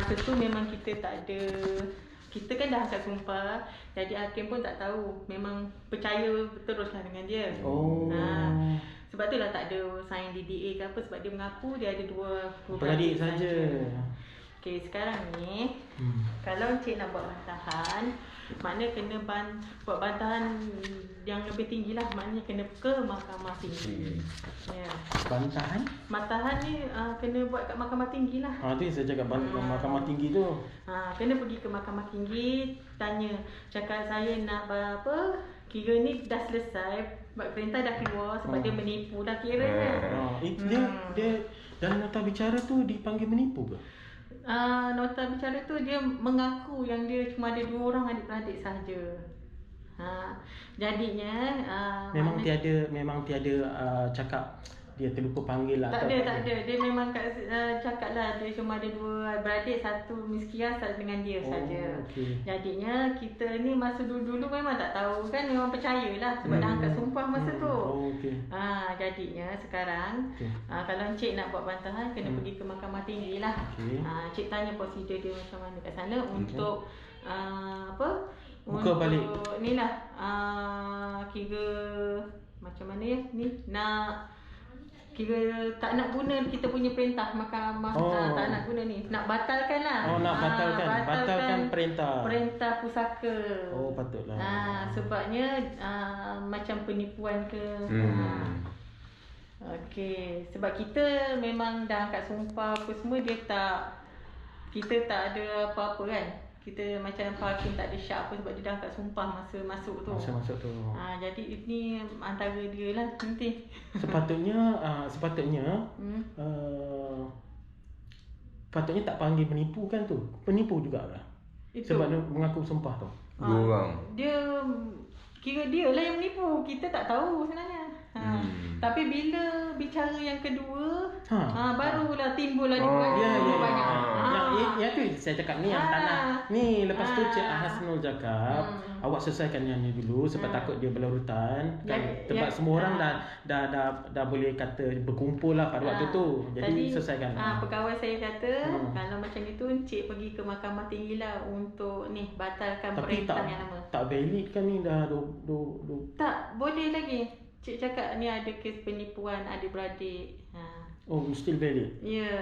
masa tu memang kita tak ada, kita kan dah angkat sumpah, jadi hakim pun tak tahu, memang percaya teruslah dengan dia. Sebab tu lah tak ada sign DDA ke apa, sebab dia mengaku dia ada dua beradik saja. Okay, sekarang ni kalau Encik nak buat bantahan, maknanya kena buat bantahan yang lebih tinggi lah, maknanya kena ke mahkamah tinggi. Ya. Bantahan ni kena buat kat mahkamah tinggi lah. Tu yang saya cakap mahkamah tinggi tu. Kena pergi ke mahkamah tinggi, tanya, cakap saya nak apa, kira ni dah selesai, perintah dah keluar sebab dia menipu dah kira kan. Dia dalam nota bicara tu dipanggil menipu ke? Nota bicara tu dia mengaku yang dia cuma ada 2 orang adik-beradik sahaja. Jadinya memang tiada cakap dia terlupa panggil lah. Tak ada. Dia memang cakap lah dia cuma ada 2 beradik, satu miskia dengan dia saja. Okay. Jadinya kita ni masa dulu memang tak tahu kan, memang percayalah sebab dah angkat sumpah masa tu. Jadinya sekarang kalau Encik nak buat bantahan kena pergi ke mahkamah tinggi lah. Encik tanya prosedur dia macam mana kat sana untuk buka balik ni lah, kira macam mana ya ni, nak kira tak nak guna kita punya perintah mahkamah, tak nak guna ni, nak batalkan lah. Nak batalkan perintah pusaka. Patutlah. Sebabnya macam penipuan ke. Okey, sebab kita memang dah angkat sumpah apa semua, kita tak ada apa-apa kan. Kita macam hakim tak ada syak apa sebab dia dah angkat sumpah masa masuk tu. Jadi ini antara dia lah nanti. Sepatutnya tak panggil menipu kan tu. Penipu juga lah. Sebab dia mengaku sumpah tu. 2 orang. Dia kira dia lah yang menipu. Kita tak tahu sebenarnya. Tapi bila bicara yang kedua, barulah timbul lah banyak. Yang tu saya cakap ni yang tanah. Ni lepas tu Cik Hasnul cakap, awak selesaikan yang ni dulu sebab takut dia berlarutan kan. Sebab semua orang dah boleh kata berkumpul lah pada waktu tu. Jadi selesaikan. Pegawai saya kata kalau macam itu Encik pergi ke mahkamah tinggi lah untuk ni batalkan perintah yang lama. Tak valid kan ni dah tak boleh lagi. Cik cakap ni ada kes penipuan adik-beradik. Still valid? Ya.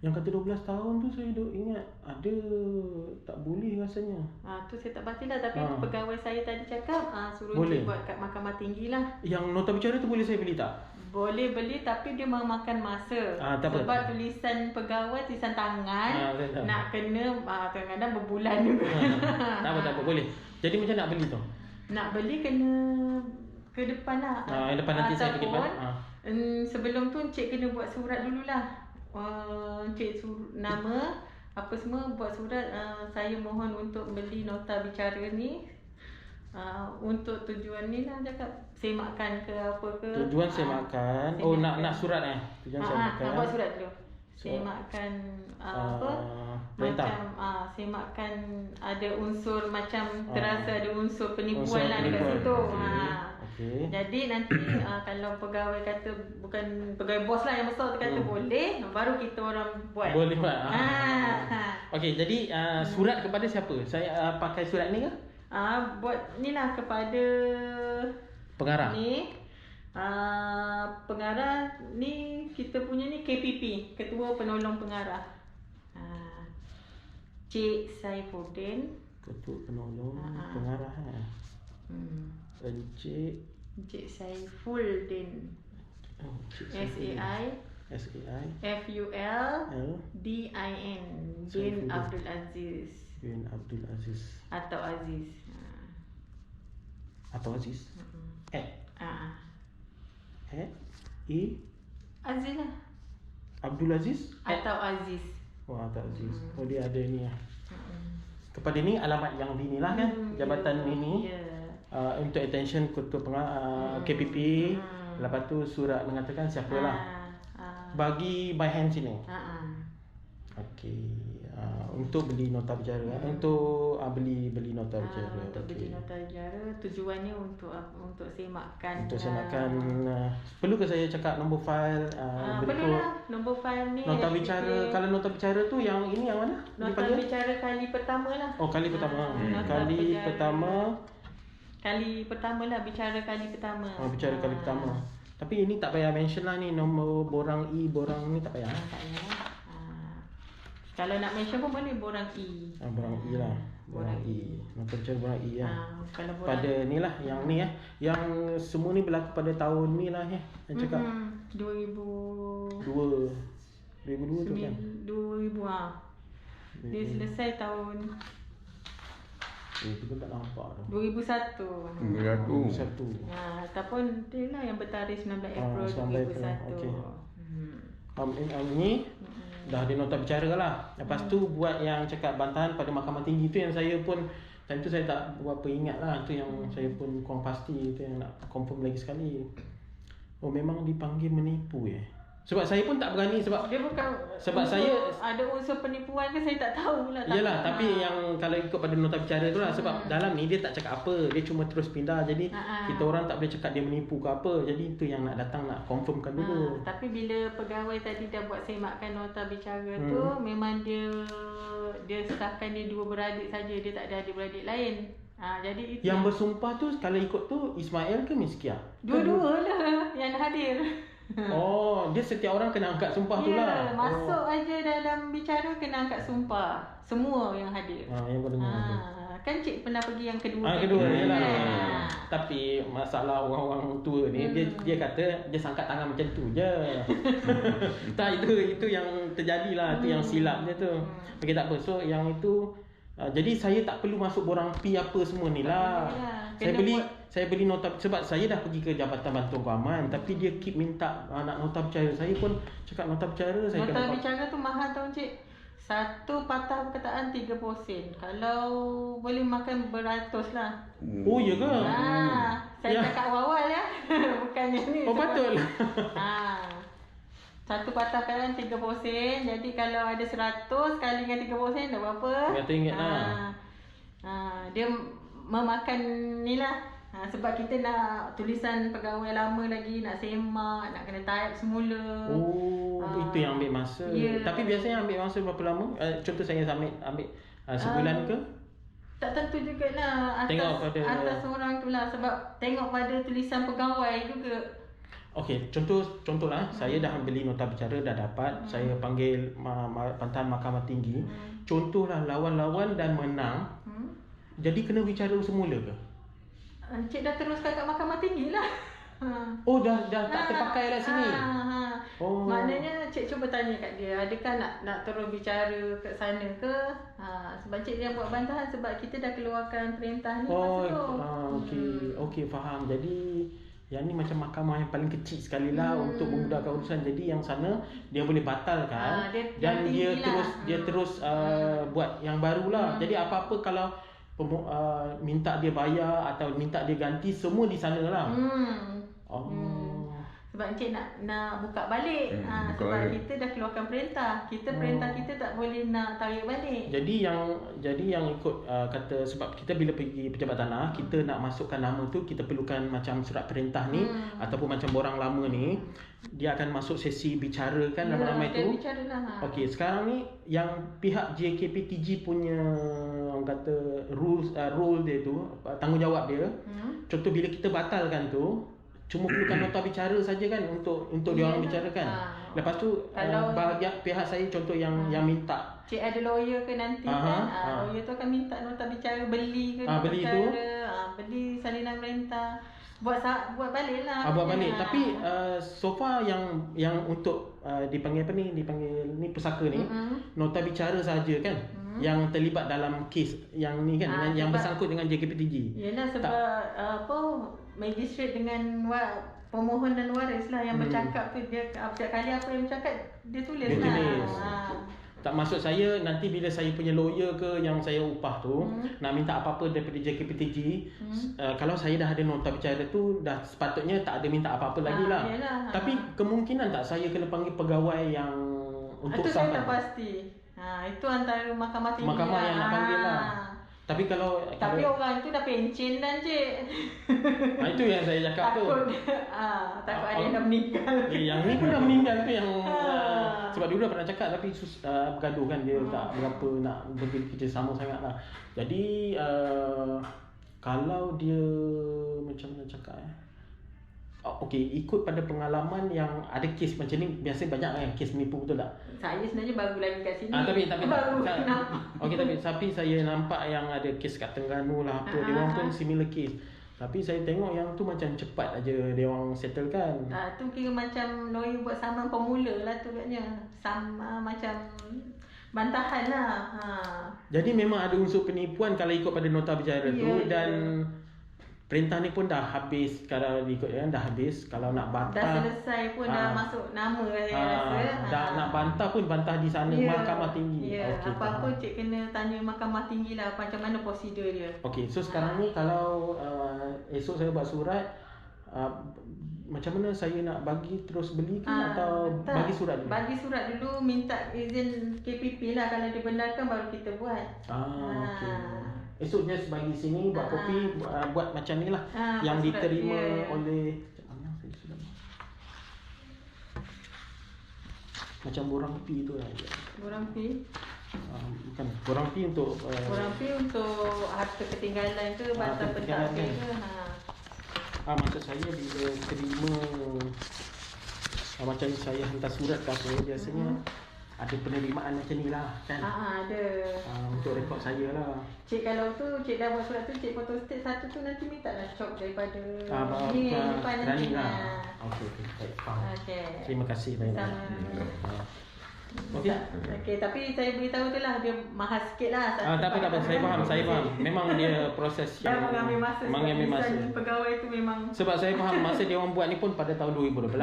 Yang kata 12 tahun tu saya duk ingat ada, tak boleh rasanya. Tu saya tak pasti lah, tapi pegawai saya tadi cakap suruh boleh. Cik buat kat mahkamah tinggi lah. Yang nota bicara tu boleh saya beli tak? Boleh beli tapi dia memakan masa. Sebab tulisan pegawai, tulisan tangan nak kena kadang-kadang berbulan juga. Tak apa, boleh. Jadi macam nak beli tu? Nak beli kena ke depan lah. Depan nanti saya pergi depan. Sebelum tu Encik kena buat surat dululah. Encik nama apa semua, buat surat, saya mohon untuk beli nota bicara ni untuk tujuan ni lah, cakap semakkan ke apa ke. Tujuan semakkan. Nak surat tujuan semakkan. Nak buat surat dulu. Semakkan perintah. Macam semakkan ada unsur macam terasa ada unsur penipuan lah dekat situ. Jadi nanti kalau pegawai kata, bukan pegawai bos lah yang besar tu kata boleh, baru kita orang buat. Boleh buat. Okey, jadi surat kepada siapa? Saya pakai surat ni ke? Buat ni lah kepada pengarah. Ni pengarah ni kita punya ni KPP, Ketua Penolong Pengarah. Cik Saifuddin, Ketua Penolong Pengarah. Encik Saifuddin. SAIFULDIN bin Abdul Aziz. Atau Aziz. Aziz lah. Abdul Aziz atau Aziz. Atau Aziz. Dia ada ni lah. Kepada ni alamat yang ni lah kan, jabatan ini. Untuk attention Ketua KPP. Lepas tu surat mengatakan siapalah. Bagi by hand sini. Okey. untuk beli nota bicara, untuk beli nota bicara. Untuk beli nota bicara tujuannya untuk semakkan. Untuk semakkan. Perlu ke saya cakap nombor fail perlulah nombor fail ni. Nota bicara. Kalau nota bicara tu yang ini yang mana? Nota bicara kali pertama lah. Oh, kali pertama. Kali pertama lah, bicara kali pertama. Bicara kali pertama. Tapi ini tak payah mention lah ni, nombor borang E, borang ni tak payah. Tak payah. Kalau nak mention pun boleh borang E. Borang E lah. Borang E. Nota bicara borang E lah. Kalau borang pada ni lah, yang ni yang semua ni berlaku pada tahun ni lah yang cakap. 2002 tu kan? 2000 Dia selesai tahun kita tak nampak tu. 2001. Ataupun dia lah yang bertarikh 19 April 2001. Okey. Ini dah ada nota bicara lah. Lepas tu buat yang cakap bantahan pada Mahkamah Tinggi tu yang saya pun time tu saya tak berapa ingat lah. Tu yang saya pun kurang pasti, tu yang nak confirm lagi sekali. Oh, memang dipanggil menipu Sebab saya pun tak berani sebab dia bukan sebab saya ada unsur penipuan ke saya tak tahu lah. Yalah, tapi yang kalau ikut pada nota bicara tu lah, sebab dalam ni dia tak cakap apa, dia cuma terus pindah. Jadi kita orang tak boleh cakap dia menipu ke apa. Jadi itu yang nak datang nak confirmkan dulu. Tapi bila pegawai tadi dah buat semakkan nota bicara tu, memang dia sahkan dia dua beradik saja, dia tak ada adik-beradik lain. Jadi itu yang bersumpah tu kalau ikut tu Ismail ke Miskia? Dua-dua lah yang hadir. Oh, dia setiap orang kena angkat sumpah tu lah. Masuk aja dalam bicara kena angkat sumpah. Semua yang hadir. Yang kau dengar tu. Kan cik pernah pergi yang kedua. Kedua yalah. Tapi masalah orang-orang tua ni dia kata dia sangkat tangan macam tu je. Tak, itu yang terjadi lah, itu yang silap dia tu. Okey, tak apa. So yang itu jadi saya tak perlu masuk borang P apa semua ni lah. Saya beli nota sebab saya dah pergi ke Jabatan Bantuan Kewangan, tapi dia keep minta nak nota bicara. Saya pun cakap nota bicara saya nota bicara tu mahal tau cik. Satu patah perkataan 30 sen. Kalau boleh makan beratus lah. Oh ya ke? Saya cakap awal ya. Bukannya ni. Oh betul. Satu patah perkataan 30 sen. Jadi kalau ada 100 kali dengan 30 sen dah berapa? RM100 lah. Dia memakan ni lah. Sebab kita nak tulisan pegawai lama lagi, nak semak, nak kena type semula. Itu yang ambil masa. Tapi biasanya ambil masa berapa lama? Contoh saya ambil sebulan ke? Tak tentu jugalah atas orang tu lah. Sebab tengok pada tulisan pegawai juga. Okey, contohlah saya dah beli nota bicara, dah dapat. Saya panggil bantahan Mahkamah Tinggi. Contohlah lawan-lawan dan menang. Jadi kena bicara semula ke? Cik dah teruskan kat Mahkamah Tinggi lah. Oh, dah tak terpakai lah sini. Maknanya cik cuba tanya kat dia, adakah nak terus bicara kat sana ke? Sebab cik dia buat bantahan sebab kita dah keluarkan perintah ni masa tu. Okey, faham. Jadi yang ni macam mahkamah yang paling kecil sekali lah untuk memudahkan urusan. Jadi yang sana dia boleh batalkan dan dia terus buat yang barulah. Jadi apa-apa kalau minta dia bayar atau minta dia ganti, semua di sana lah. Sebab encik nak buka balik. Sebab kita dah keluarkan perintah. Perintah kita tak boleh nak tarik balik. Jadi yang ikut kata, sebab kita bila pergi pejabat tanah, kita nak masukkan nama tu, kita perlukan macam surat perintah ni ataupun macam borang lama ni, dia akan masuk sesi bicara kan, ramai-ramai tu. Okey, sekarang ni yang pihak JKPTG punya orang kata rule dia tu, tanggungjawab dia. Contoh bila kita batalkan tu, cuma perlukan nota bicara saja kan untuk dia orang bicarakan. Lepas tu bahagian pihak saya contoh yang minta. Cik ada lawyer ke nanti kan? Lawyer tu akan minta nota bicara beli ke nota bicara. Beli salinan perintah. Buat balik lah. Buat balik. Tapi so far yang untuk dipanggil apa ni? Dipanggil ni pusaka ni, nota bicara saja kan? Yang terlibat dalam kes yang ni kan, yang bersangkut dengan JKPTG. Yalah, sebab magistrate dengan pemohon dan waris lah yang bercakap tu. Dia setiap kali apa yang bercakap dia tulis lah. Tak, maksud saya nanti bila saya punya lawyer ke yang saya upah tu nak minta apa-apa daripada JKPTG, kalau saya dah ada nota bicara tu, dah sepatutnya tak ada minta apa-apa lagi lah. Tapi kemungkinan tak saya kena panggil pegawai yang untuk sah? Itu saya tak pasti. Itu antara mahkamah tinggi. Mahkamah yang nak panggil lah. Tapi kalau orang tu dah pencen dah, Cik. Itu yang saya cakap tu. Takut ada yang dah meninggal. Yang ni pun dah meninggal tu yang sebab dulu dah pernah cakap tapi bergaduh kan, dia tak berapa nak bekerjasama sangat lah. Jadi kalau dia macam mana cakap okey, ikut pada pengalaman yang ada kes macam ni, biasa banyak kan kes menipu, betul tak? Saya sebenarnya baru lagi kat sini. Tapi baru nampak. Okey, tapi saya nampak yang ada kes kat Terengganu lah apa, dia orang pun similar case. Tapi saya tengok yang tu macam cepat aja dia orang settlekan. Tu kira macam lawyer buat saman pemula lah tu katnya. Sama macam bantahan lah. Jadi memang ada unsur penipuan kalau ikut pada nota bicara tu, dan perintah ni pun dah habis. Kalau ikut dah habis. Kalau nak bantah dah selesai pun, dah masuk nama saya rasa. Dah nak bantah pun bantah di sana, Mahkamah Tinggi. Okay, apa-apa Cik kena tanya Mahkamah Tinggi lah macam mana prosedur dia. Okey, so sekarang ni kalau esok saya buat surat, macam mana saya nak bagi terus beli ke atau bagi surat dulu? Bagi surat dulu, minta izin KPP lah. Kalau dibenarkan baru kita buat. Okey. Esok just bagi sini buat kopi, buat macam ni lah yang diterima oleh saya sudah macam borang pi tu lah. Borang pi? Bukan, borang pi untuk borang pi untuk harta ketinggalan ke, bantal pentadbir ke? Maksud saya bila terima macam saya hantar surat ke apa, biasanya ada penerimaan macam ni lah kan? Ada. Untuk rekod saya lah. Cik kalau tu, Cik dah buat surat tu, Cik foto state satu tu, nanti minta lah cop daripada ni depan nanti lah. Okey, baik, faham. Okay. Terima kasih banyak. Sama. Okey, tapi saya beritahu je lah, dia mahal sikit lah. Tak apa, saya faham. Memang dia proses yang mengambil masa. Pegawai tu memang. Sebab saya faham masa dia orang buat ni pun pada tahun 2012.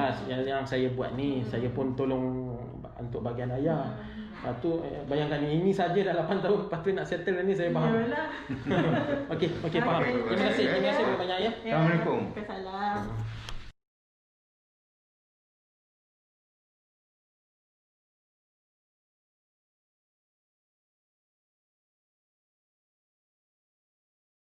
Yang saya buat ni, saya pun tolong untuk bagian ayah. Lepas tu bayangkan ini saja dah 8 tahun, lepas tu nak settle ni, saya faham. Yalah. Okey, faham. Terima kasih banyak ya. Assalamualaikum. Waalaikumsalam.